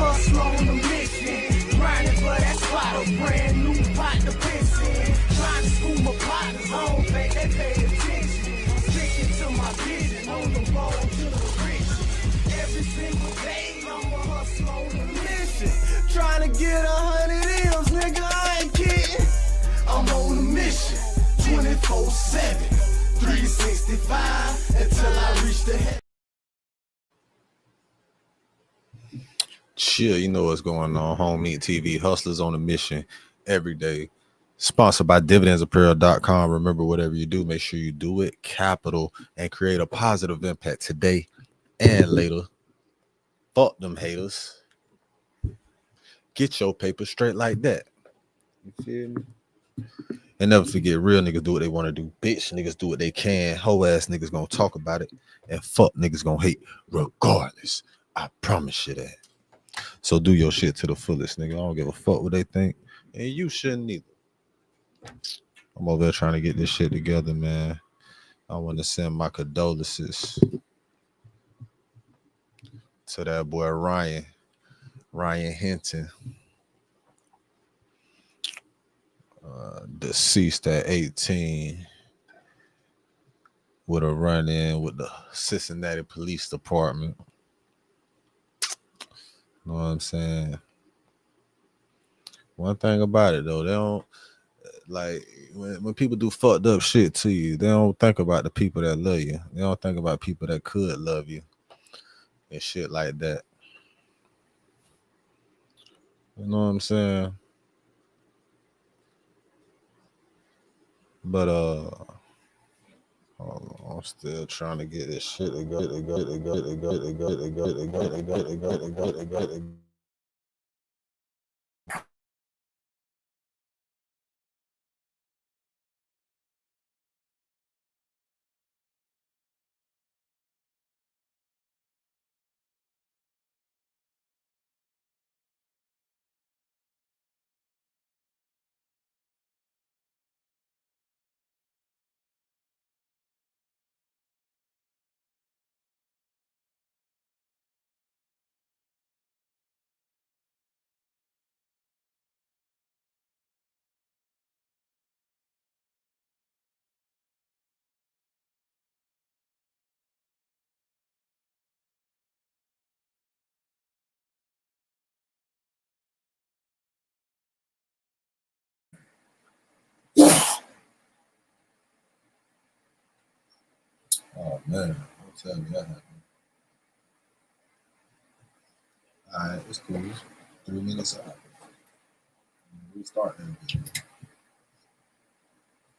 hustle on the mission, grinding for that spot, a brand new pot to piss in. Trying to school my partners, I don't think they pay attention. I'm sticking to my vision, on the road to the riches. Every single day, I'm a hustle on the mission. Trying to get 100 M's, nigga, I ain't kidding. I'm on a mission, 24/7, 365, until I reach the head. Chill, you know what's going on. Homie TV, hustlers on a mission every day. Sponsored by dividendsapparel.com. Remember, whatever you do, make sure you do it capital and create a positive impact today and later. Fuck them haters. Get your paper straight like that. You feel me? And never forget, real niggas do what they want to do. Bitch niggas do what they can. Hoe ass niggas gonna talk about it. And fuck niggas gonna hate regardless. I promise you that. So do your shit to the fullest, nigga. I don't give a fuck what they think. And you shouldn't either. I'm over there trying to get this shit together, man. I want to send my condolences to that boy Ryan Hinton. Deceased at 18 with a run-in with the Cincinnati Police Department. Know what I'm saying? One thing about it though, they don't like when people do fucked up shit to you, they don't think about the people that love you. They don't think about people that could love you and shit like that. You know what I'm saying? But I'm still trying to get this shit to go. Oh man, don't tell me that happened. Alright, it's cool. 3 minutes out. Restart that.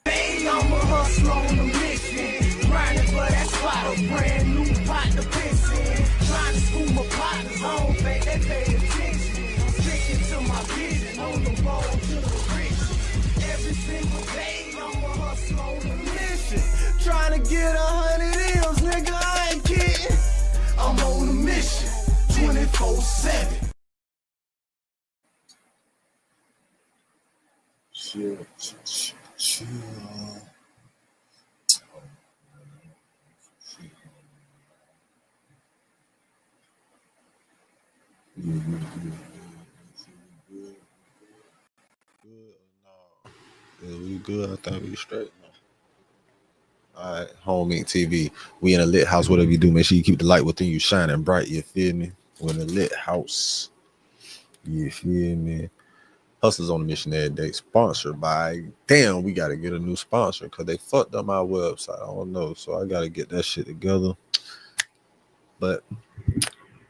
I'm a hustle on the mission, grinding for that spot, a brand new pot to piss in. Trying to school my partners, I don't think they pay attention. I'm sticking to my vision, on the road to the riches. Every single day, I'm a hustle on the mission. Trying to get 100 M's, nigga, I ain't kidding. I'm on a mission, 24/7. Chill. We good. I think we straight now. All right, Homie TV. We in a lit house. Whatever you do, make sure you keep the light within you shining bright. You feel me? We're in a lit house. You feel me? Hustlers on a Mission every day. Sponsored by. Damn, we gotta get a new sponsor because they fucked up my website. I don't know, so I gotta get that shit together. But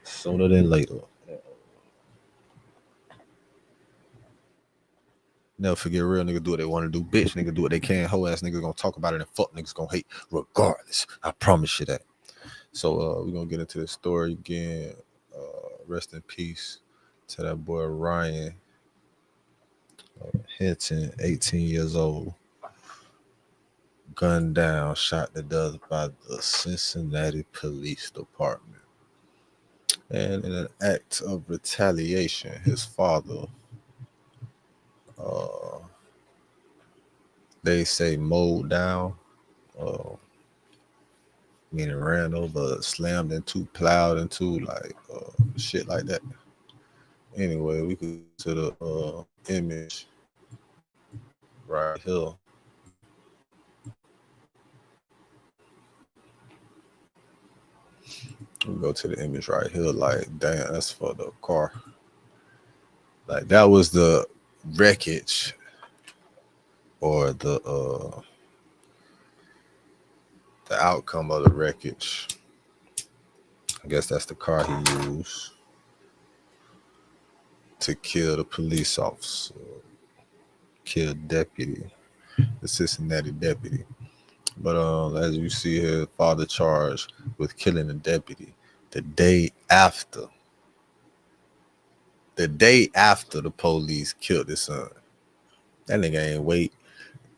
sooner than later. Never forget, real niggas do what they want to do. Bitch nigga do what they can. Hoe ass niggas gonna talk about it and fuck niggas gonna hate regardless. I promise you that. So we're gonna get into this story again. Rest in peace to that boy Ryan Hinton, 18 years old. Gunned down, shot to death by the Cincinnati Police Department. And in an act of retaliation, his father they say mowed down, meaning ran over, slammed into, plowed into, like shit like that. Anyway, we could go to the image right here. We go to the image right here. Like, damn, that's for the car. Like, that was the wreckage or the outcome of the wreckage. I guess that's the car he used to kill the police officer, kill deputy, the Cincinnati deputy. But as you see here, father charged with killing the deputy the day after. The day after the police killed his son. That nigga ain't wait.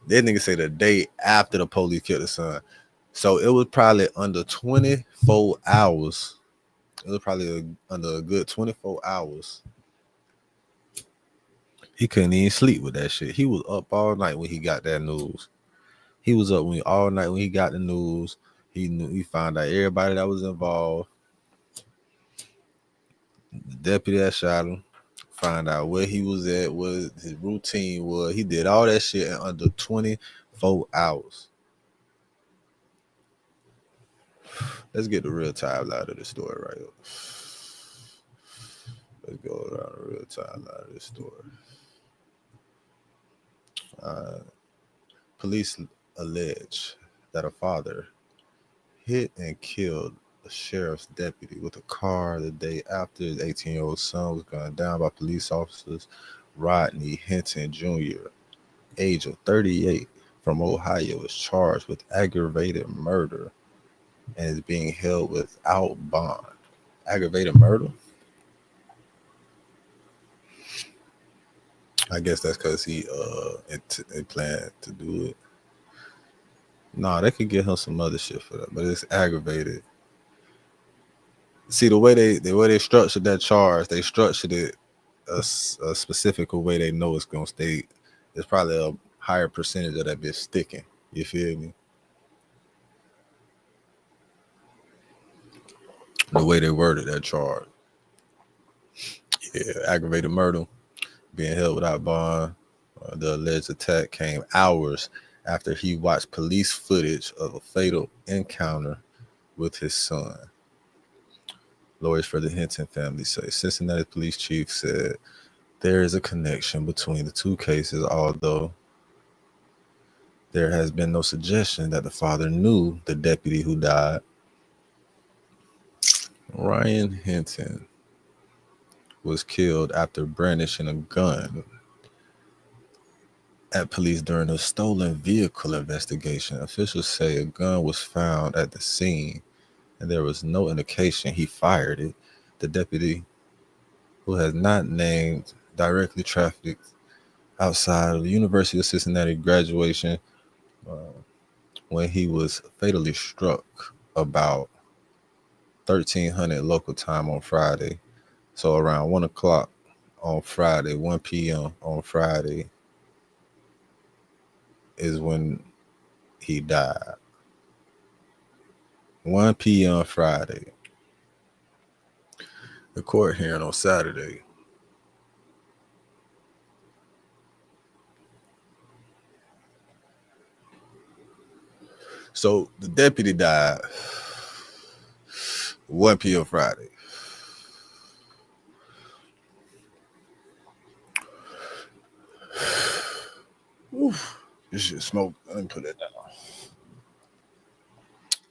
That nigga say the day after the police killed his son. So it was probably under 24 hours. It was probably under a good 24 hours. He couldn't even sleep with that shit. He was up all night when he got that news. He was up all night when he got the news. He found out everybody that was involved. The deputy that shot him. Find out where he was at, what his routine was. He did all that shit in under 24 hours. Let's get the real timeline of this story right here. Let's go around the real timeline of this story. Police allege that a father hit and killed a sheriff's deputy with a car the day after his 18-year-old son was gunned down by police officers. Rodney Hinton Jr., age of 38, from Ohio, is charged with aggravated murder and is being held without bond. Aggravated murder? I guess that's because he planned to do it. Nah, they could get him some other shit for that, but it's aggravated. See, the way they structured that charge, they structured it a specific way they know it's gonna stay. There's probably a higher percentage of that bitch sticking. You feel me? The way they worded that charge. Yeah, aggravated murder, being held without bond. The alleged attack came hours after he watched police footage of a fatal encounter with his son. Lawyers for the Hinton family say Cincinnati police chief said there is a connection between the two cases, although there has been no suggestion that the father knew the deputy who died. Ryan Hinton was killed after brandishing a gun at police during a stolen vehicle investigation. Officials say a gun was found at the scene and there was no indication he fired it. The deputy, who has not named, directly trafficked outside of the University of Cincinnati graduation when he was fatally struck about 1300 local time on Friday. So around 1 o'clock on Friday, 1 p.m. on Friday is when he died. 1 p.m. Friday. The court hearing on Saturday. So the deputy died 1 p.m. Friday. Oof. This shit smoke. Let me put it down.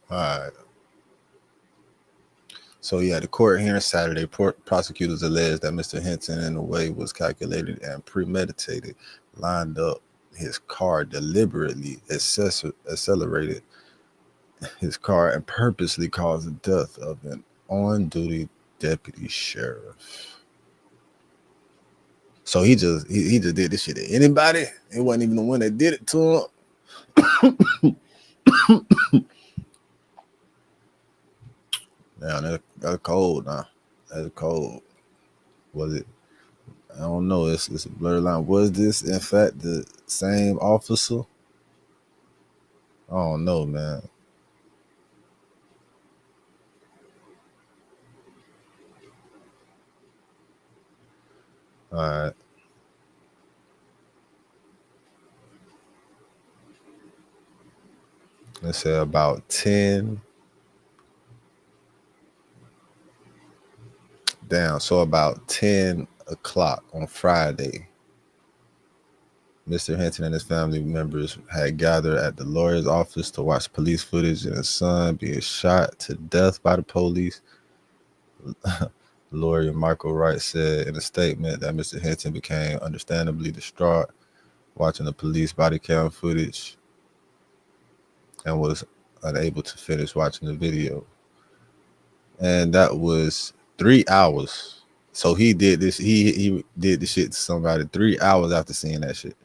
All right. So yeah, the court hearing Saturday, prosecutors alleged that Mr. Hinton, in a way, was calculated and premeditated, lined up his car deliberately, accelerated his car, and purposely caused the death of an on-duty deputy sheriff. So he just did this shit to anybody. It wasn't even the one that did it to him. Now that's cold. Now that's cold. Was it? I don't know. It's a blurred line. Was this in fact the same officer? I don't know, man. All right. Let's say about 10 down. So about 10 o'clock on Friday, Mr. Hinton and his family members had gathered at the lawyer's office to watch police footage of his son being shot to death by the police. Lawyer Michael Wright said in a statement that Mr. Hinton became understandably distraught watching the police body cam footage and was unable to finish watching the video. And that was 3 hours. So he did this. He did the shit to somebody 3 hours after seeing that shit.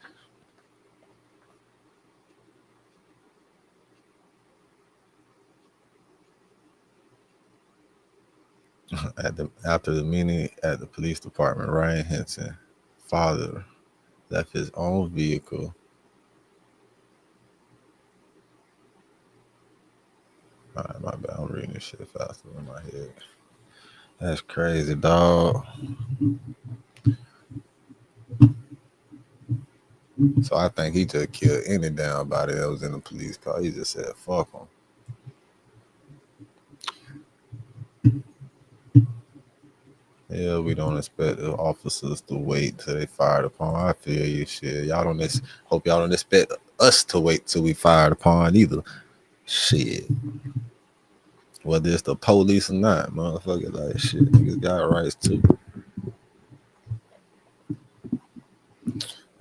After the meeting at the police department, Ryan Hinton, father, left his own vehicle. All right, my bad. I'm reading this shit faster in my head. That's crazy, dog. So I think he just killed any damn body that was in the police car. He just said, fuck him. Yeah, we don't expect the officers to wait till they fired upon. I feel you, shit. Hope y'all don't expect us to wait till we fired upon either. Shit. Whether it's the police or not, motherfucker, like shit, niggas got rights too.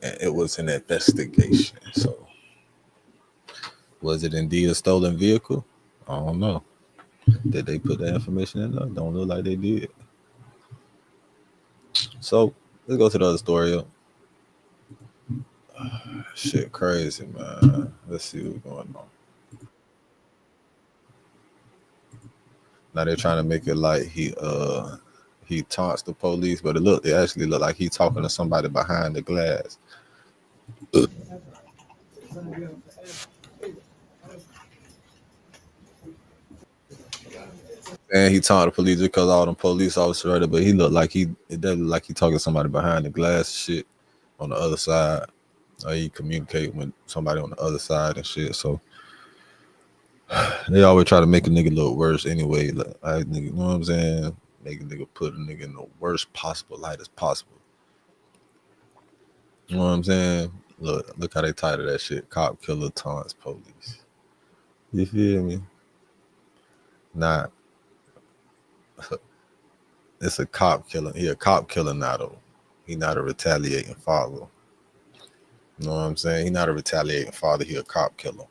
And it was an investigation. So was it indeed a stolen vehicle? I don't know. Did they put that information in there? Don't look like they did. So let's go to the other story. Shit crazy, man. Let's see what's going on. Now they're trying to make it like he taunts the police, but it actually looked like he talking to somebody behind the glass. And he taunted the police because all them police officers right there, but it doesn't look like he talking to somebody behind the glass shit on the other side. Or he communicate with somebody on the other side and shit. So they always try to make a nigga look worse anyway. Like, nigga, you know what I'm saying? Make a nigga put a nigga in the worst possible light as possible. You know what I'm saying? Look how they title that shit. Cop killer taunts police. You feel me? Nah. It's a cop killer. He a cop killer now though. He not a retaliating father. You know what I'm saying? He not a retaliating father. He a cop killer.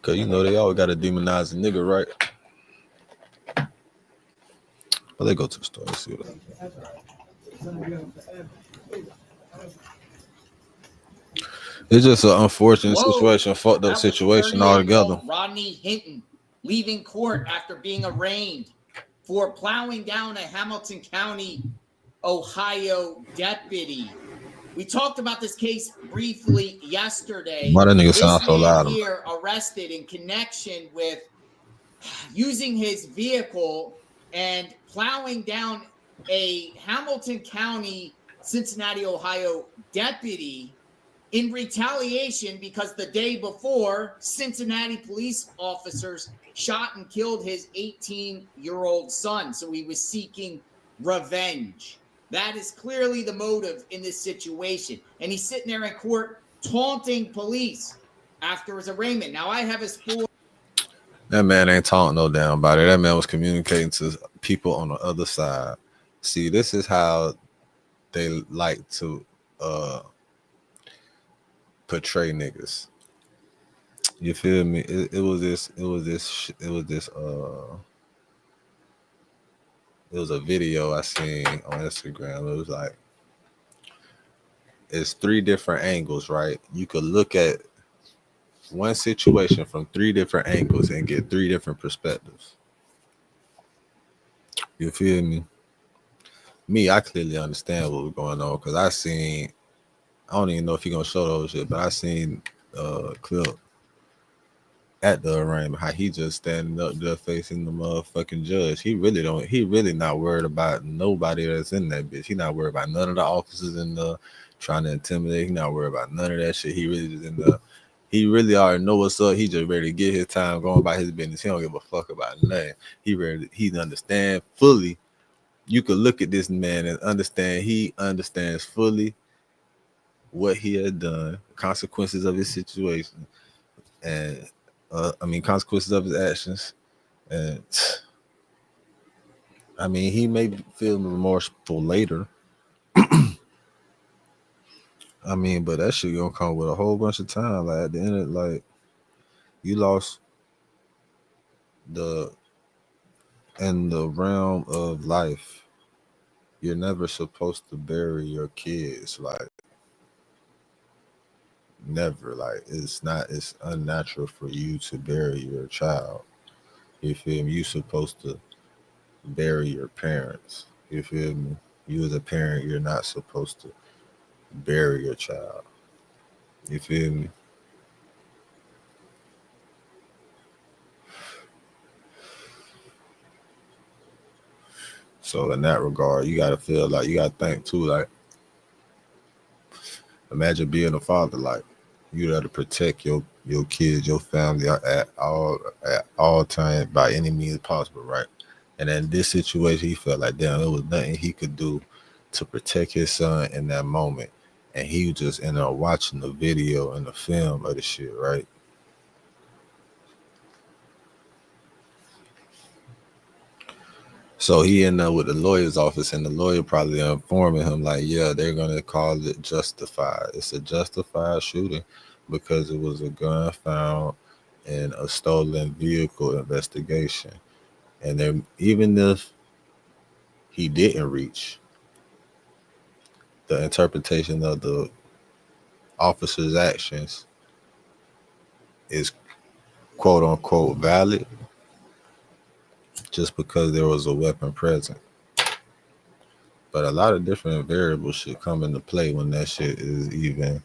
Cause you know they always gotta demonize a nigga, right? Well, they go to the store. Let's see what. It's just an unfortunate situation, fucked up situation altogether. Rodney Hinton leaving court after being arraigned for plowing down a Hamilton County, Ohio deputy. We talked about this case briefly yesterday. Why that nigga sound so loud? Here arrested in connection with using his vehicle and plowing down a Hamilton County, Cincinnati, Ohio deputy in retaliation because the day before, Cincinnati police officers shot and killed his 18-year-old son. So he was seeking revenge. That is clearly the motive in this situation. And he's sitting there in court taunting police after his arraignment. Now, I have his full... That man ain't taunting no damn body. That man was communicating to people on the other side. See, this is how they like to portray niggas. You feel me? It was a video I seen on Instagram. It was like, it's 3 different angles, right? You could look at one situation from 3 different angles and get 3 different perspectives. You feel me? Me, I clearly understand what was going on because I don't even know if you're gonna show those shit, but I seen a clip at the arraignment, how he just standing up there facing the motherfucking judge. He really not worried about nobody that's in that bitch. He not worried about none of the officers in the trying to intimidate. He not worried about none of that shit. He really just in the he really already know what's up. He just ready to get his time going about his business. He don't give a fuck about nothing. He understand fully. You could look at this man and understand he understands fully what he had done, consequences of his situation, and consequences of his actions. And I mean, he may feel remorseful later. I mean, but that shit gonna come with a whole bunch of time. Like at the end of like, you lost in the realm of life. You're never supposed to bury your kids. Like never. Like it's unnatural for you to bury your child. You feel me? You're supposed to bury your parents. You feel me? You as a parent, you're not supposed to bury your child. You feel me? So in that regard, you gotta feel like you gotta think too. Like, imagine being a father. Like, you gotta protect your kids, your family at all times by any means possible, right? And in this situation, he felt like damn, there was nothing he could do to protect his son in that moment, and he was just in there watching the video and the film of the shit, right? So he ended up with the lawyer's office, and the lawyer probably informing him like, yeah, they're gonna call it justified. It's a justified shooting because it was a gun found in a stolen vehicle investigation. And then even if he didn't reach, the interpretation of the officer's actions is quote unquote valid just because there was a weapon present. But a lot of different variables should come into play when that shit is even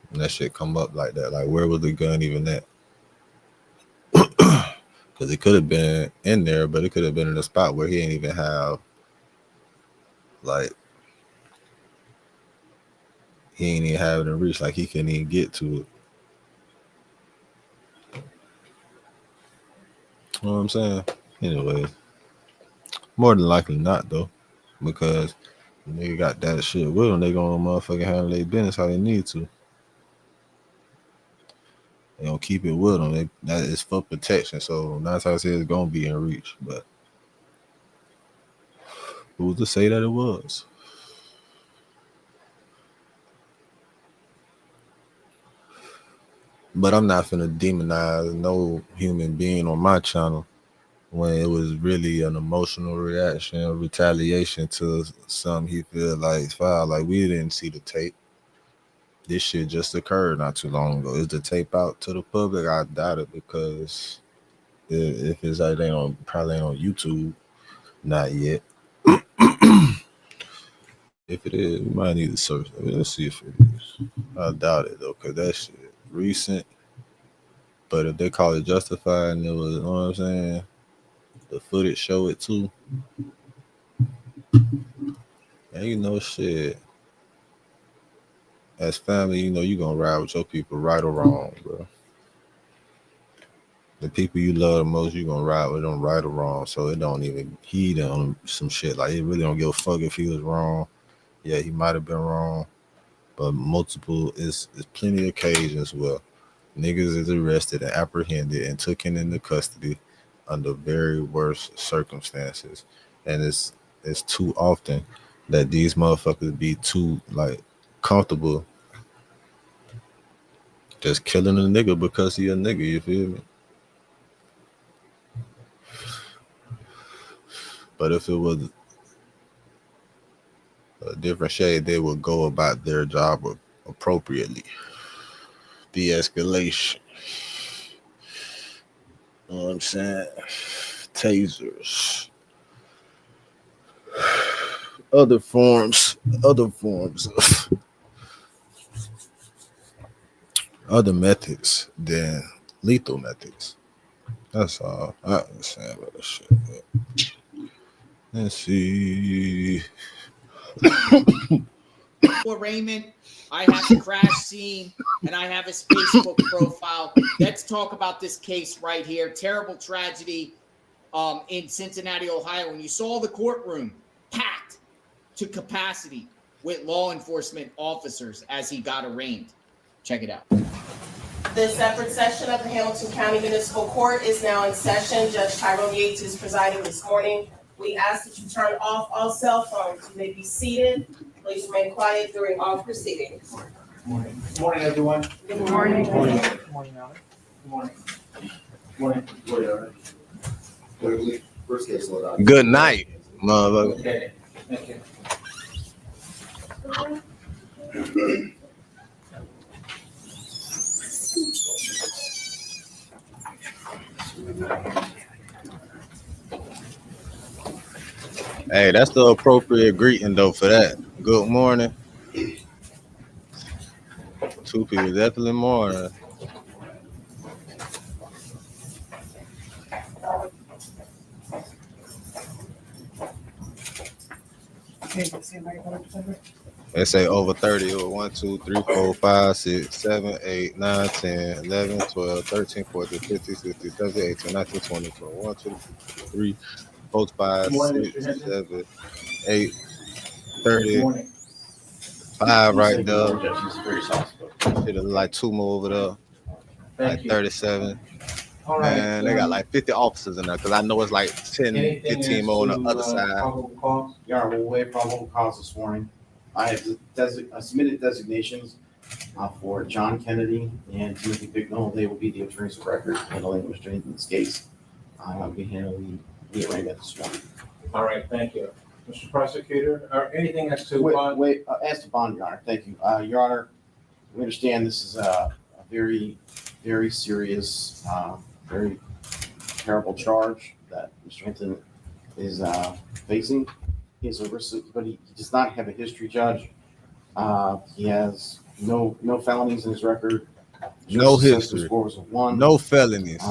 when that shit come up like that. Like, where was the gun even at? Because it could have been in there, but it could have been in a spot where he ain't even have, like, he ain't even have it in reach. Like, he couldn't even get to it. You know what I'm saying? Anyway, more than likely not, though. Because the nigga got that shit with them. They gonna motherfucking handle their business how they need to. They gonna keep it with them. That is for protection. So 9 times it's gonna be in reach. But who's to say that it was? But I'm not finna demonize no human being on my channel when it was really an emotional reaction or retaliation to something he feel like is foul. Like, we didn't see the tape. This shit just occurred not too long ago. Is the tape out to the public? I doubt it, because if it's like probably ain't on YouTube, not yet. If it is, we might need to search. I mean, let's see if it is. I doubt it though, cause that shit recent. But if they call it justified and it was, you know what I'm saying, the footage show it too. And you know, shit, as family, you know, you gonna ride with your people, right or wrong, bro. The people you love the most, you gonna ride with them, right or wrong. So it don't even heed on some shit. Like, it really don't give a fuck if he was wrong. Yeah, he might have been wrong, but multiple is plenty of occasions where niggas is arrested and apprehended and taken into custody under very worst circumstances. And it's too often that these motherfuckers be too, like, comfortable just killing a nigga because he a nigga, you feel me? But if it was a different shade, they would go about their job appropriately. De-escalation. You know what I'm saying? Tasers. Other forms of other methods than lethal methods. That's all. I understand about this shit. Let's see. Raymond, I have the crash scene and I have his Facebook profile. Let's talk about this case right here. Terrible tragedy in Cincinnati, Ohio. When you saw the courtroom packed to capacity with law enforcement officers as he got arraigned. Check it out. The separate session of the Hamilton County Municipal Court is now in session. Judge Tyrone Yates is presiding this morning. We ask that you turn off all cell phones. You may be seated. Please remain quiet during all proceedings. Good morning. Good morning, everyone. Good morning. Good morning. Good morning, Alan. Good morning. Good morning. Good morning. First case load out. Good night, motherfucker. Okay, thank you. Hey, that's the appropriate greeting though for that. Good morning. Two people definitely morning. They say over 30 or 1, 2, 3, 4, 5, 6, 7, 8, 9, 10, 11, 12, 13, 14, 15, 16, 17, 18, 19, 20, 21, 2, 3, 4, 5, 6, 7, 8, 30. 5 right there. Should have like 2 more over there. Like 37. All right. And they got like 50 officers in there because I know it's like 10, 15 more on the other side. Probable cause? Yeah, we'll waive probable cause this morning. I have submitted designations for John Kennedy and Timothy Bignell. They will be the attorneys of record handling Mr. Hinton's case. I'll be handling the arraignment this morning. All right, thank you. Mr. Prosecutor, or anything as to As to bond, Your Honor, thank you. Your Honor, we understand this is a very, very serious, very terrible charge that Mr. Hinton is facing. He has a risk, but he does not have a history, Judge. He has no felonies in his record. No history. Score was a 1. No felonies.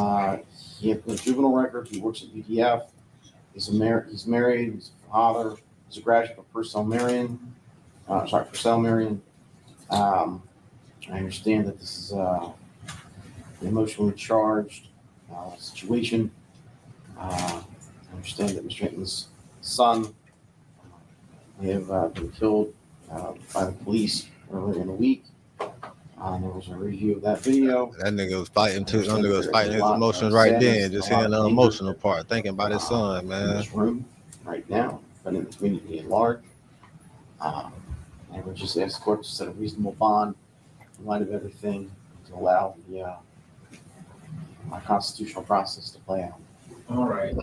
He has a juvenile record. He works at UDF. He's married. He's a father. He's a graduate of Purcell Marion. I understand that this is an emotionally charged situation. I understand that Mr. Hinton's son may have been killed by the police earlier in the week. There was a review of that video. That nigga was fighting too. That nigga was fighting his emotions right then. Just hearing the emotional part, thinking about his son, In man. this room right now, but in the community at large. And we just ask the court to set a reasonable bond in light of everything to allow the constitutional process to play out. all right,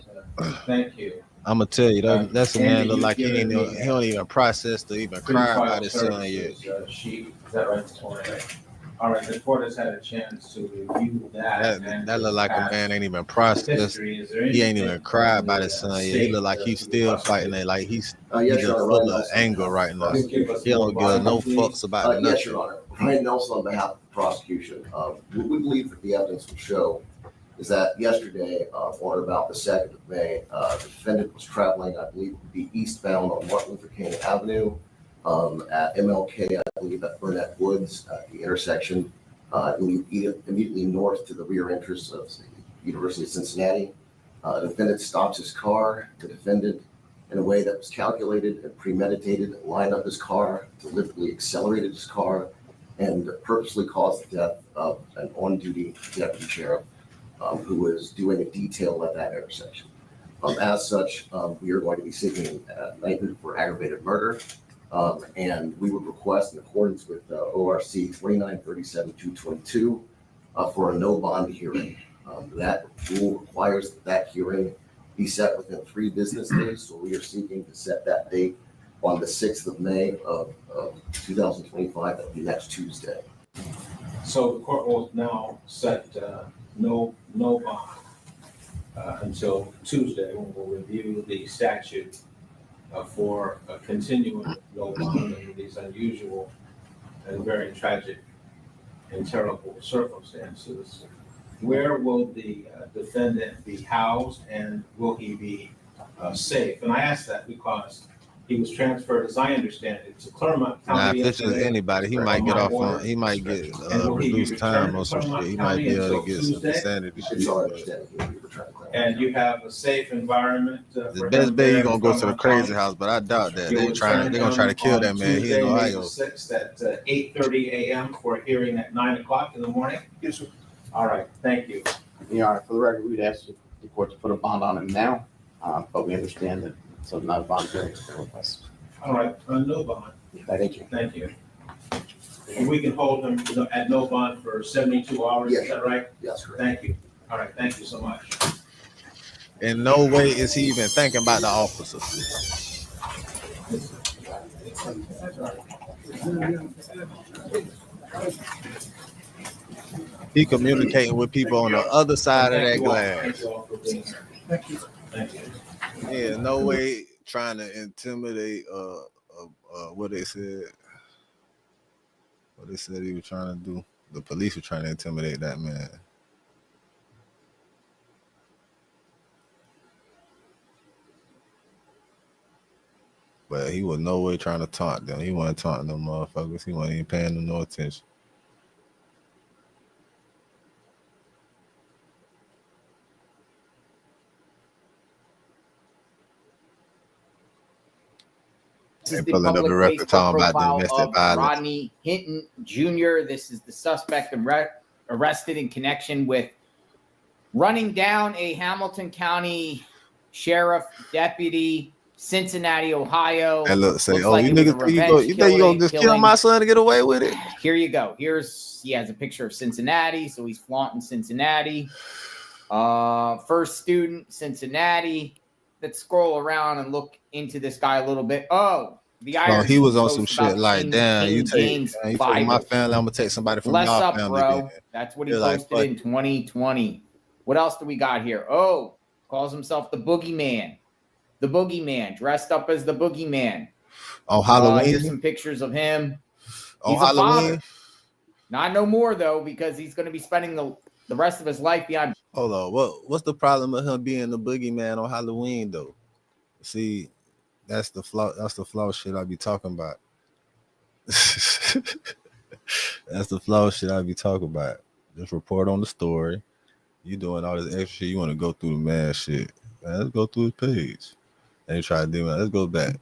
thank you. I'm gonna tell you that's a man Andy, look like he you've given me, don't even process to even cry about his son yet. Sheet, is that right this morning? All right, the court has had a chance to review that. That look like a man ain't even processed. He ain't even cried about his son yet. He look like he's still fighting it. Like he's Yes, just Your Honor, full Ryan of Nelson. anger right now. He He don't give no fucks about Yes, nothing. Your Honor. Ryan Nelson on behalf of the prosecution. What we believe that the evidence would show is that yesterday, on about the 2nd of May, the defendant was traveling, I believe, to be eastbound on Martin Luther King Avenue at MLK, I believe at Burnett Woods, at the intersection, immediately north to the rear entrance of the University of Cincinnati. The defendant stops his car. The defendant, in a way that was calculated and premeditated, lined up his car, deliberately accelerated his car, and purposely caused the death of an on-duty deputy sheriff who was doing a detail at that intersection. As such, we are going to be seeking indictment for aggravated murder, and we would request, in accordance with ORC 2937-222, for a no bond hearing. That rule requires that hearing be set within 3 business days, so we are seeking to set that date on the 6th of May of 2025. That will be next Tuesday. So the court will now set no bond until Tuesday, when we'll review the statute for a continuing no bond under these unusual and very tragic in terrible circumstances. Where will the defendant be housed, and will he be safe? And I ask that because he was transferred, as I understand it, to Clermont Now, County if it's just yesterday. anybody, he on might get my off order. on. He might get And will he be reduced time returned or to some shit. Clermont He might County be able to until get some Tuesday? insanity shit. It's our but understanding he'll be returned to Clermont And County. you have a safe environment The for best him bet there you gonna in go to the Clermont crazy County. house, but I doubt that. You'll They're gonna try to return kill him that man. He in on Tuesday, May Ohio. the 6th at 8:30 a.m. for a hearing at 9 o'clock in the morning? Yes, sir. All right, thank you. Your Honor, for the record, we'd ask the court to put a bond on him now, but we understand that it's not a bond hearing request. All right, no bond. Thank you. Thank you. And we can hold him at no bond for 72 hours, is that right? Yes, correct. Thank you. All right, thank you so much. In no way is he even thinking about the officer. He communicating with people on the other side of that Thank you all. glass. Thank you all for being here. Thank you. Thank you. Yeah, no way trying to intimidate what they said. What they said he was trying to do. The police were trying to intimidate that man. But he was no way trying to taunt them. He wasn't taunting them motherfuckers. He wasn't even paying them no attention. This is They the pulling up public the record Facebook talking about profile domestic of violence. Rodney Hinton Jr. This is the suspect arrested in connection with running down a Hamilton County sheriff deputy, Cincinnati, Ohio. And look, say, Looks oh, like you it was niggas, a you revenge think you gonna just kill killing. my son to get away with it? Here you go. He has a picture of Cincinnati, so he's flaunting Cincinnati. First student, Cincinnati. Let's scroll around and look into this guy a little bit. Oh, the irony. Oh, he was on some post about shit like, King damn, you James take Bible. my family, I'm gonna take somebody from Bless y'all up, family. bro. Then. That's what he You're like, posted in 2020. What else do we got here? Oh, calls himself the Boogeyman. The Boogeyman, dressed up as the Boogeyman. On Halloween? Here's some pictures of him. On He's a Halloween? father. Not no more, though, because he's going to be spending the rest of his life behind. Hold on. What's the problem with him being the boogeyman on Halloween, though? See, that's the flaw shit I be talking about. That's the flaw shit I be talking about. Just report on the story. You doing all this extra shit. You want to go through the man shit. Man, let's go through his page. And you try to do it. Let's go back.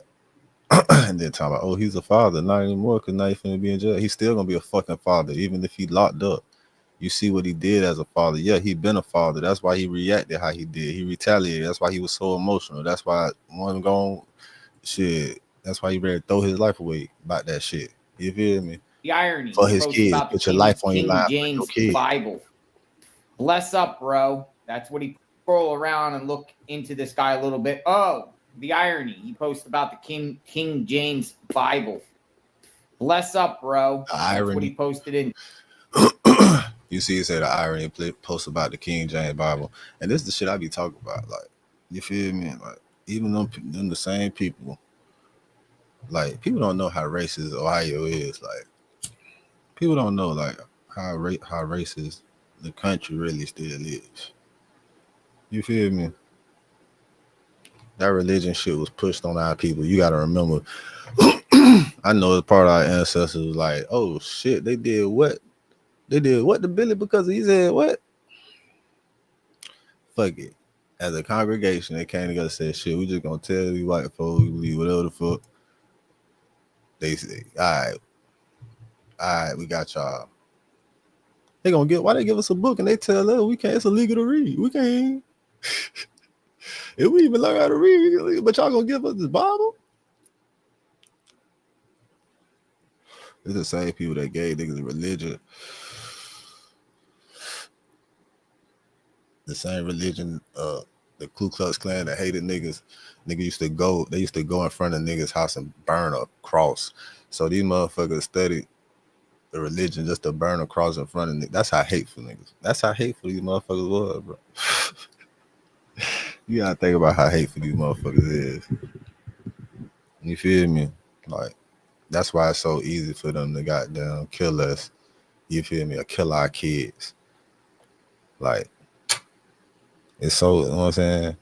And then talk about, oh, he's a father. Not anymore, because now he's finna be in jail. He's still gonna be a fucking father, even if he locked up. You see what he did as a father. Yeah, he been a father. That's why he reacted how he did. He retaliated. That's why he was so emotional. That's why one gone shit. That's why he ready to throw his life away about that shit. You feel me? The irony. For his Post kids. about the Put your life on your King line. James For your kids. Bible. Bless up, bro. That's what he scroll around and look into this guy a little bit. Oh, the irony. He posted about the King James Bible. Bless up, bro. That's what he posted in. You see, he said the irony post about the King James Bible, and this is the shit I be talking about. Like, you feel me? Like, even them the same people. Like, people don't know how racist Ohio is. Like, people don't know like how racist the country really still is. You feel me? That religion shit was pushed on our people. You gotta remember. I know it's part of our ancestors was like, oh shit, they did what? They did what to Billy because he said what? Fuck it. As a congregation, they came together and said, shit, we just gonna tell you white folks, we believe whatever the fuck. They say, all right, we got y'all. They gonna get, why they give us a book and they tell us we can't, it's illegal to read. We can't. If we even learn how to read, but y'all gonna give us this Bible? It's the same people that gave niggas religion. The same religion, the Ku Klux Klan that hated niggas. They used to go in front of niggas' house and burn a cross. So these motherfuckers studied the religion just to burn a cross in front of niggas. That's how hateful niggas. That's how hateful these motherfuckers was, bro. You gotta think about how hateful these motherfuckers is. You feel me? Like, that's why it's so easy for them to goddamn kill us. you feel me, or kill our kids. Like, it's so, you know what I'm saying?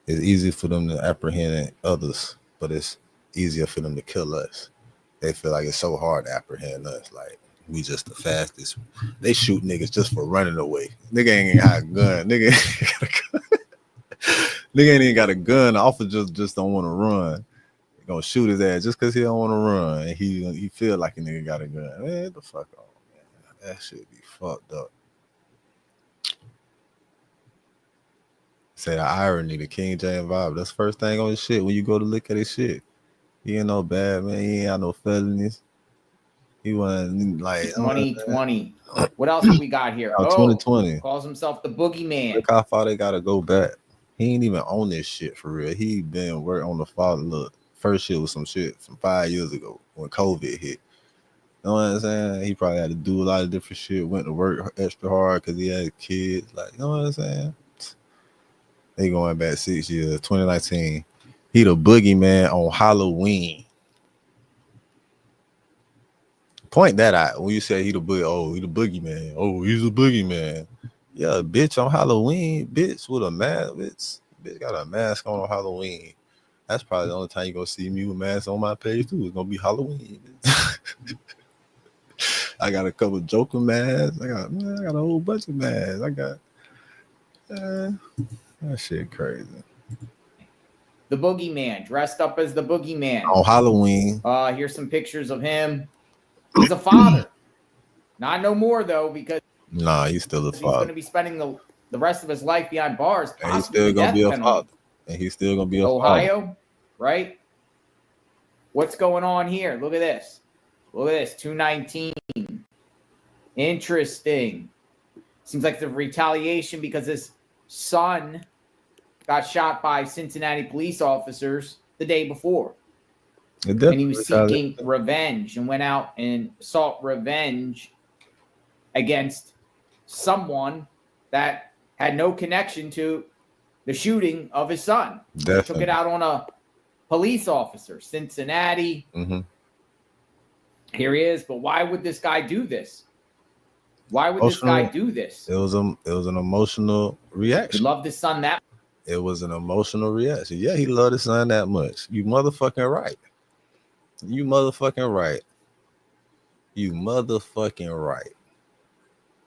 It's easy for them to apprehend others, but it's easier for them to kill us. They feel like it's so hard to apprehend us. Like, we just the fastest. They shoot niggas just for running away. Nigga ain't got a gun. Nigga ain't got a gun. Nigga ain't even got a gun. The officer just don't want to run. They gonna shoot his ass just because he don't want to run. And he feel like a nigga got a gun. Man, get the fuck off, man. That shit be fucked up. Say the irony, the King James vibe. That's the first thing on his shit when you go to look at his shit. He ain't no bad man. He ain't got no felonies. He wasn't like 2020. What else have we got here? 2020. Calls himself the boogeyman. Look how far they gotta go back. He ain't even on this shit for real. He been working on the father. Look, first shit was some shit from 5 years ago when COVID hit. You know what I'm saying? He probably had to do a lot of different shit. Went to work extra hard because he had kids. Like, you know what I'm saying? They going back 6 years. 2019. He the boogeyman on Halloween. Point that out when you say he the boogeyman. Oh, he's a boogeyman. Yeah, bitch, on Halloween, bitch with a mask. Bitch got a mask on Halloween. That's probably the only time you gonna see me with masks on my page too. It's gonna be Halloween. I got a couple Joker masks. I got a whole bunch of masks. I got that shit crazy. The boogeyman, dressed up as the boogeyman. On Halloween. Here's some pictures of him. He's a father. Not no more, though, because he's still a father. He's going to be spending the rest of his life behind bars. And he's still going to be a father. And he's still going to be a Ohio, father. Right? What's going on here? Look at this. Look at this. 219. Interesting. Seems like the retaliation because his son got shot by Cincinnati police officers the day before. And he was seeking revenge and went out and sought revenge against someone that had no connection to the shooting of his son. He took it out on a police officer, Cincinnati. Mm-hmm. Here he is. But why would this guy do this? Why would this guy do this? It was an emotional reaction. He loved his son that much. It was an emotional reaction. Yeah, he loved his son that much. You motherfucking right. You motherfucking right. You motherfucking right.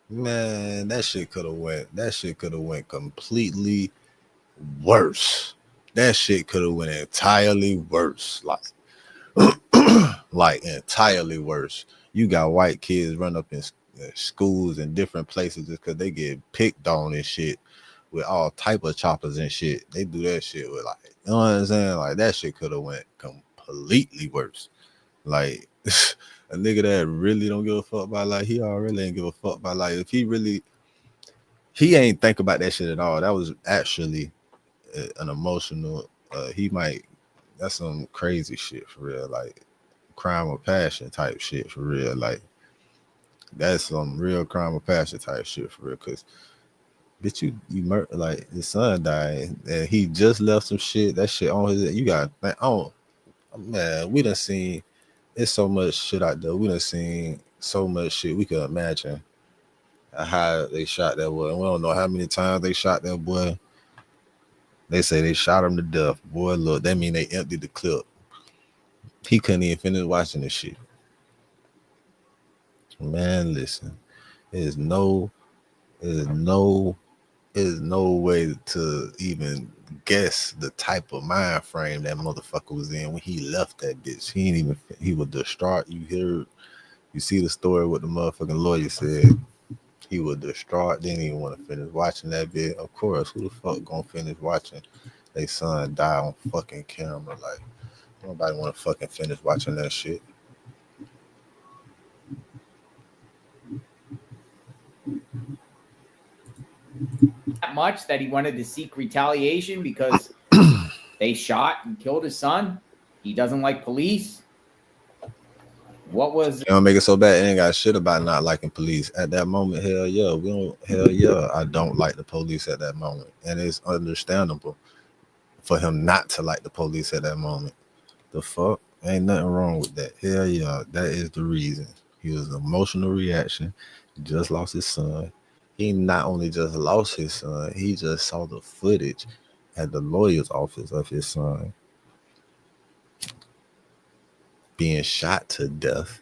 Man, that shit could have went completely worse. That shit could have went entirely worse. Like entirely worse. You got white kids run up in schools and different places just because they get picked on and shit with all type of choppers and shit. They do that shit with like, you know what I'm saying? Like that shit could have went completely worse. Like a nigga that really don't give a fuck about life, he already ain't give a fuck about life. If he ain't think about that shit at all. That was actually an emotional, that's some crazy shit for real. Like crime of passion type shit for real. Like that's some real crime of passion type shit for real. Cause bitch, you murder, like his son died and he just left some shit. That shit on his, you gotta think, oh man, we done seen, it's so much shit out there. We done seen so much shit we could imagine how they shot that boy. We don't know how many times they shot that boy. They say they shot him to death. Boy, look, that mean they emptied the clip. He couldn't even finish watching this shit. Man, listen, there's no way to even guess the type of mind frame that motherfucker was in when he left that bitch. He was distraught. You see the story what the motherfucking lawyer said. He was distraught, didn't even want to finish watching that bit. Of course, who the fuck gonna finish watching their son die on fucking camera? Like, nobody want to fucking finish watching that shit. That much that he wanted to seek retaliation because they shot and killed his son. He doesn't like police. What was it? Don't make it so bad. It ain't got shit about not liking police at that moment. Hell yeah, I don't like the police at that moment, and it's understandable for him not to like the police at that moment. The fuck, ain't nothing wrong with that. Hell yeah, that is the reason. He was an emotional reaction. He just lost his son. He not only just lost his son, he just saw the footage at the lawyer's office of his son being shot to death.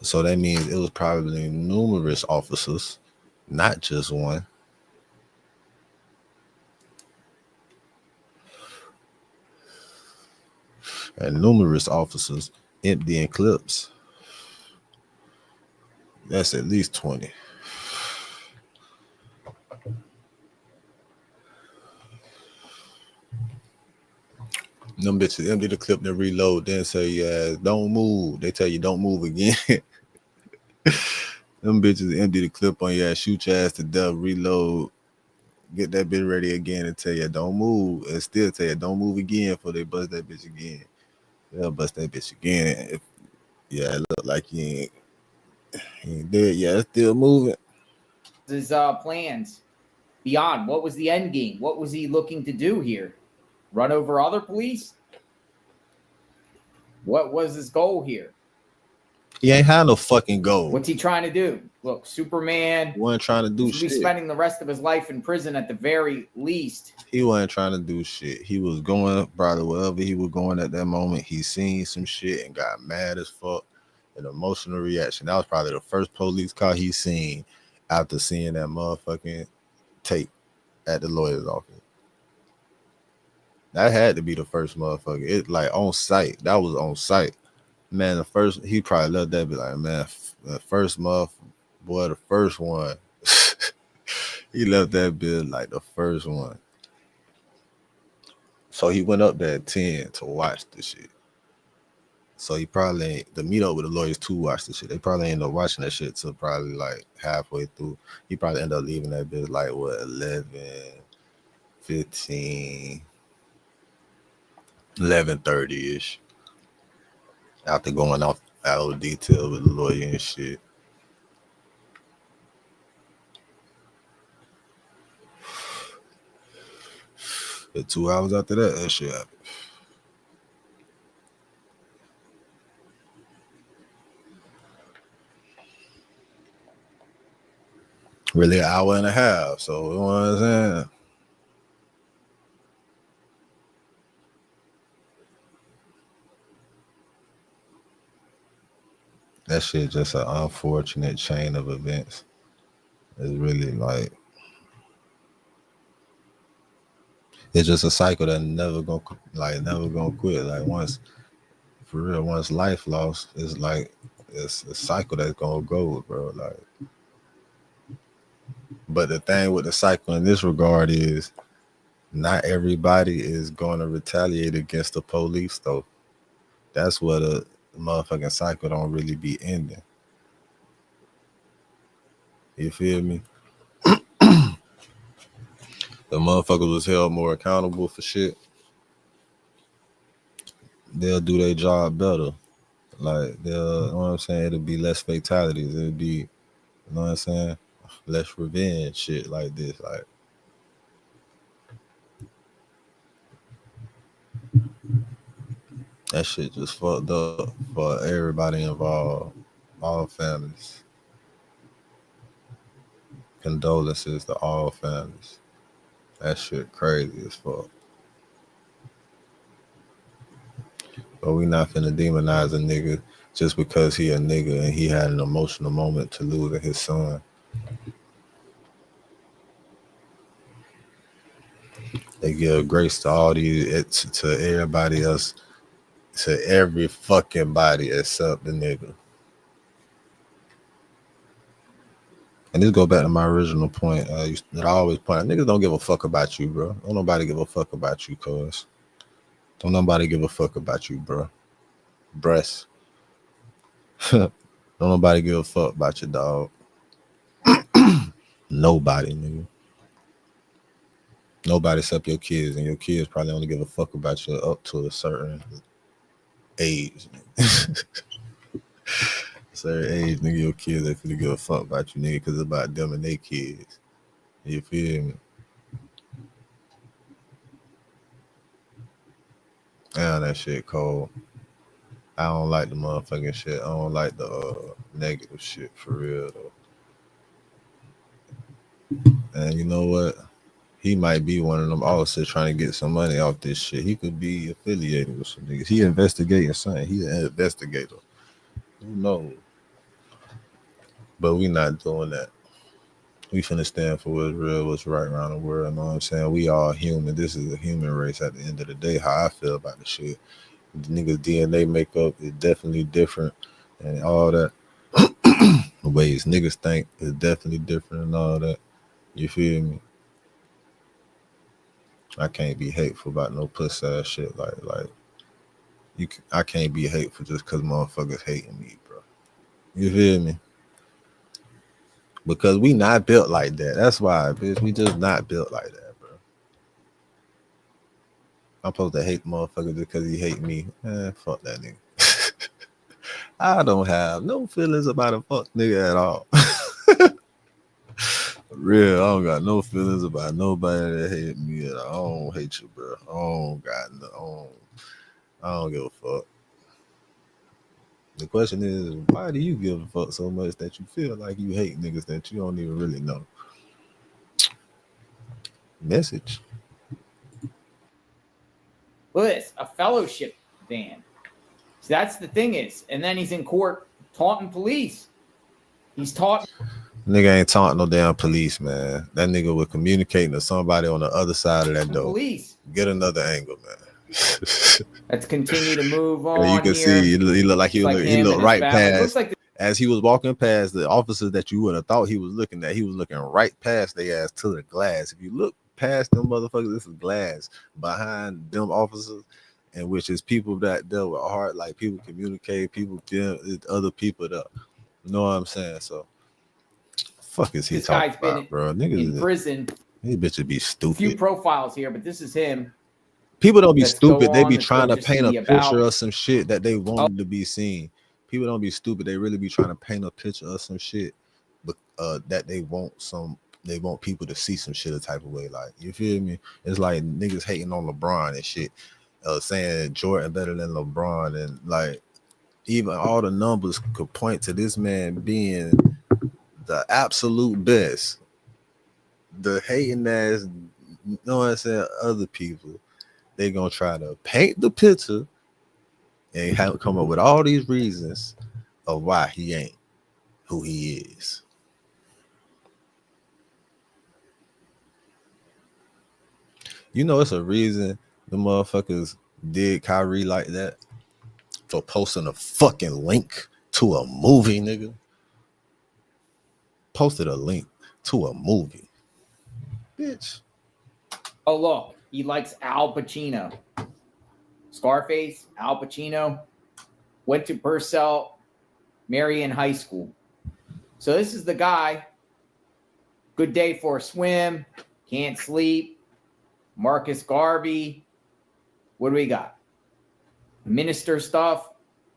So that means it was probably numerous officers, not just one. And numerous officers emptying clips. That's at least 20. Them bitches empty the clip, then reload, then say, yeah, don't move. They tell you don't move again. Them bitches empty the clip on your ass, shoot your ass to death, reload, get that bitch ready again and tell you don't move, and still tell you don't move again before they bust that bitch again. They'll bust that bitch again. If, yeah, it look like you ain't dead. Yeah, it's still moving. His plans beyond, what was the end game? What was he looking to do here? Run over other police? What was his goal here? He ain't had no fucking goal. What's he trying to do? Look, Superman He wasn't trying to do will be shit. spending the rest of his life in prison at the very least. He wasn't trying to do shit. He was going, probably wherever he was going at that moment, he seen some shit and got mad as fuck. An emotional reaction. That was probably the first police car he seen after seeing that motherfucking tape at the lawyer's office. That had to be the first motherfucker. It like on site. That was on site. Man, the first, he probably loved that. Be like, man, the first motherfucker, boy, the first one. He left that bit like the first one. So he went up there at 10 to watch the shit. So he probably ain't, the meet up with the lawyers to watch the shit. They probably ain't up watching that shit till probably like halfway through. He probably ended up leaving that bit like what, 11, 15, 11:30-ish. After going off out of detail with the lawyer and shit. But 2 hours after that shit happened. Really an hour and a half. So you know what I'm saying? That shit just an unfortunate chain of events. It's really like, it's just a cycle that never gonna quit. Like once, for real, once life lost, it's like it's a cycle that's gonna go, bro. Like, but the thing with the cycle in this regard is not everybody is gonna retaliate against the police though. That's what a motherfucking cycle don't really be ending. You feel me? The motherfuckers was held more accountable for shit. They'll do their job better. Like they'll, you know what I'm saying? It'll be less fatalities. It'll be, you know what I'm saying? Less revenge shit like this. Like, that shit just fucked up for everybody involved, all families. Condolences to all families. That shit crazy as fuck. But we not finna demonize a nigga just because he a nigga and he had an emotional moment to losing his son. They give grace to all these, to everybody else, to every fucking body except the nigga. And this go back to my original point that I always point out. Niggas don't give a fuck about you, bro. Don't nobody give a fuck about you, cuz. Don't nobody give a fuck about you, bro. Breast. Don't nobody give a fuck about your dog. Nobody, nigga. Nobody except your kids, and your kids probably only give a fuck about you up to a certain age. Certain age, nigga, your kids, they finna give a fuck about you, nigga, because it's about them and their kids. You feel me? Damn, that shit cold. I don't like the motherfucking shit. I don't like the negative shit for real though. And you know what? He might be one of them officers trying to get some money off this shit. He could be affiliated with some niggas. He investigating something. He an investigator. Who knows? But we not doing that. We finna stand for what's real, what's right around the world. You know what I'm saying? We all human. This is a human race at the end of the day. How I feel about the shit. The niggas' DNA makeup is definitely different and all that. The ways niggas think is definitely different and all that. You feel me? I can't be hateful about no pussy ass shit. Like I can't be hateful just because motherfuckers hating me, bro. You feel me? Because we not built like that. That's why, bitch. We just not built like that, bro. I'm supposed to hate motherfuckers because he hate me. Fuck that nigga. I don't have no feelings about a fuck nigga at all. Real, I don't got no feelings about nobody that hate me at all. I don't hate you, bro. I don't give a fuck. The question is, why do you give a fuck so much that you feel like you hate niggas that you don't even really know? Message. Look at this, a fellowship ban. So that's the thing is, and then he's in court taunting police. He's taught. Nigga ain't taunting no damn police, man. That nigga was communicating to somebody on the other side of that door. Police. Get another angle, man. Let's continue to move on. And you can here. see he looked like he looked right past. Like as he was walking past the officers that you would have thought he was looking at, he was looking right past their ass to the glass. If you look past them motherfuckers, this is glass behind them officers, and which is people that deal with heart, like people communicate, people deal with other people that, you know what I'm saying? So, fuck is he talking about, bro? Niggas in prison. These bitches be stupid. Few profiles here, but this is him. People don't be stupid. They be trying to paint a picture of some shit that they want to be seen. People don't be stupid. They really be trying to paint a picture of some shit, but that they want people to see some shit a type of way. Like, you feel me? It's like niggas hating on LeBron and shit, saying Jordan better than LeBron, and like even all the numbers could point to this man being the absolute best. The hating ass, you know what I'm saying, other people, they gonna try to paint the picture and come up with all these reasons of why he ain't who he is. You know, it's a reason the motherfuckers did Kyrie like that, for posting a fucking link to a movie, nigga. Posted a link to a movie. Bitch. Oh, look, he likes Al Pacino. Scarface, Al Pacino, went to Purcell Marion High School. So this is the guy. Good day for a swim. Can't sleep. Marcus Garvey. What do we got? Minister stuff.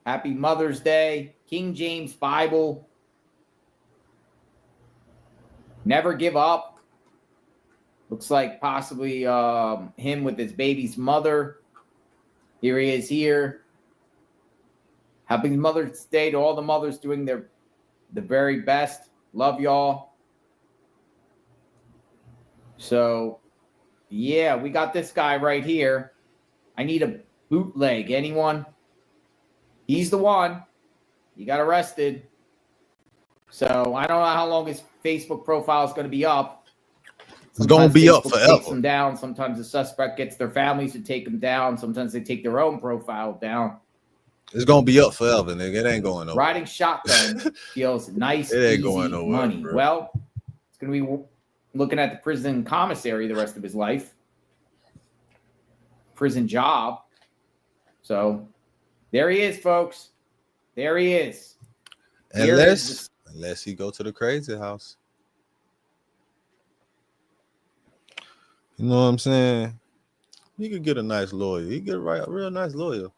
Happy Mother's Day. King James Bible. Never give up. Looks like possibly him with his baby's mother. Here he is here. Happy Mother's Day to all the mothers doing the very best. Love y'all. So, yeah, we got this guy right here. I need a bootleg. Anyone? He's the one. He got arrested. So, I don't know how long his Facebook profile is going to be up. It's going to be up forever. Takes them down. Sometimes the suspect gets their families to take them down. Sometimes they take their own profile down. It's going to be up forever, nigga. It ain't going nowhere. Riding shotgun feels nice, it ain't easy going nowhere, money. Bro. Well, it's going to be looking at the prison commissary the rest of his life. Prison job. So there he is, folks. There he is. Unless he go to the crazy house. You know what I'm saying? He could get a nice lawyer. He get a real nice lawyer.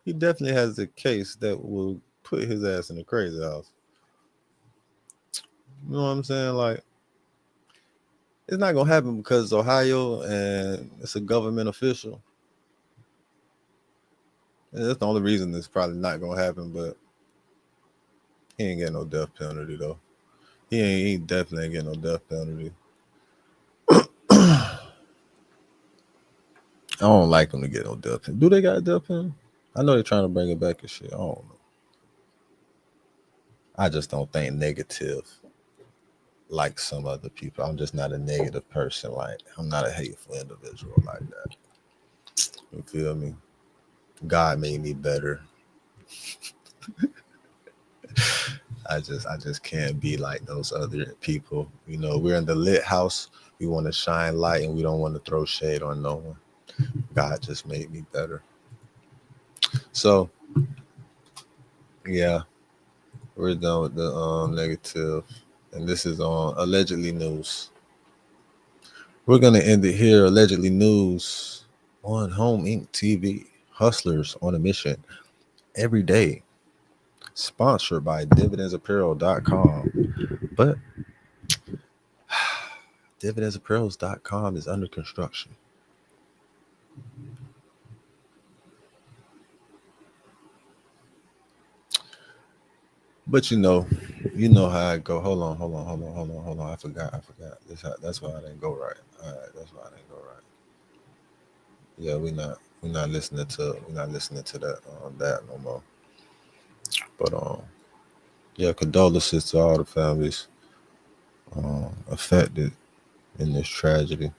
He definitely has a case that will put his ass in the crazy house. You know what I'm saying? Like, it's not gonna happen because it's Ohio and it's a government official. That's the only reason it's probably not gonna happen, but he ain't getting no death penalty though. He definitely ain't getting no death penalty. I don't like him to get no death penalty. Do they got a death penalty? I know they're trying to bring it back and shit. I don't know. I just don't think negative like some other people. I'm just not a negative person. Like, I'm not a hateful individual like that. You feel me? God made me better. I just can't be like those other people. You know, we're in the lit house. We want to shine light and we don't want to throw shade on no one. God just made me better. So, yeah, we're done with the negative. And this is on Allegedly News. We're going to end it here. Allegedly News on Home Inc. TV. Hustlers on a mission every day. Sponsored by dividendsapparel.com. But dividendsapparel.com is under construction. But you know how I go. Hold on. I forgot. That's why I didn't go right. All right, that's why I didn't go right. Yeah, we're not listening to that no more. But yeah, condolences to all the families affected in this tragedy.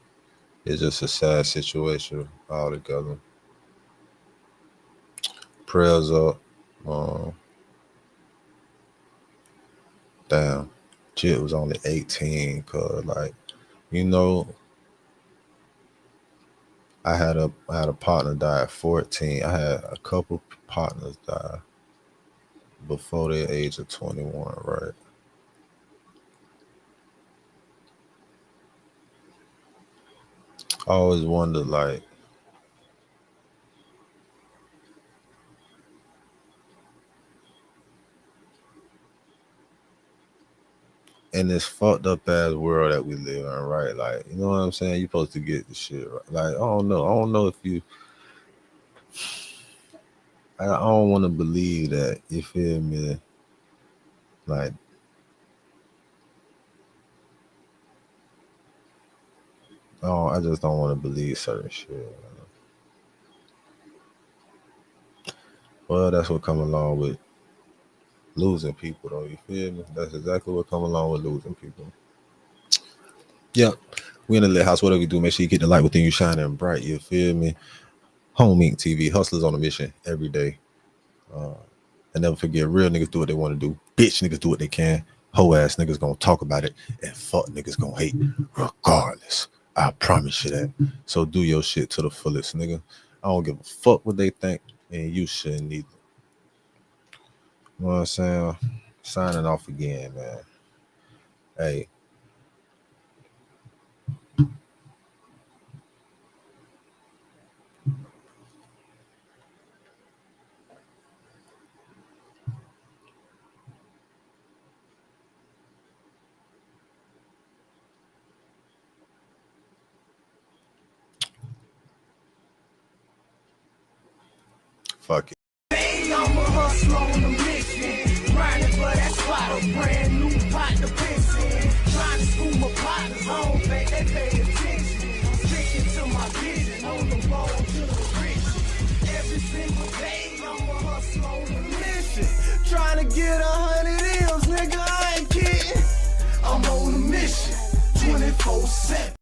It's just a sad situation altogether. Prayers up. Damn, Jit was only 18, cause like, you know, I had a partner die at 14. I had a couple partners die before the age of 21, right? I always wondered, like, in this fucked up ass world that we live in, right? Like, you know what I'm saying? You're supposed to get the shit right. Like, I don't know if you. I don't want to believe that. You feel me? Like, I just don't want to believe certain shit. Well, that's what come along with losing people, though. You feel me? That's exactly what come along with losing people. Yeah, we in the lit house. Whatever you do, make sure you get the light within you shining bright. You feel me? Home Inc. TV, hustlers on a mission every day. And never forget, real niggas do what they want to do. Bitch niggas do what they can. Hoe ass niggas gonna talk about it, and fuck niggas gonna hate regardless. I promise you that. So do your shit to the fullest, nigga. I don't give a fuck what they think, and you shouldn't either. You know what I'm saying? Signing off again, man. Hey. Fuck it. Hey, I'm a hustler on a mission. Grinding for that spot, a brand new pot to piss in. Trying to school my partners home, they pay attention. Sticking to my vision, on the road to the rich. Every single day, I'm a hustler on a mission. Trying to get 100 M's, nigga, I ain't kidding. I'm on a mission, 24/7.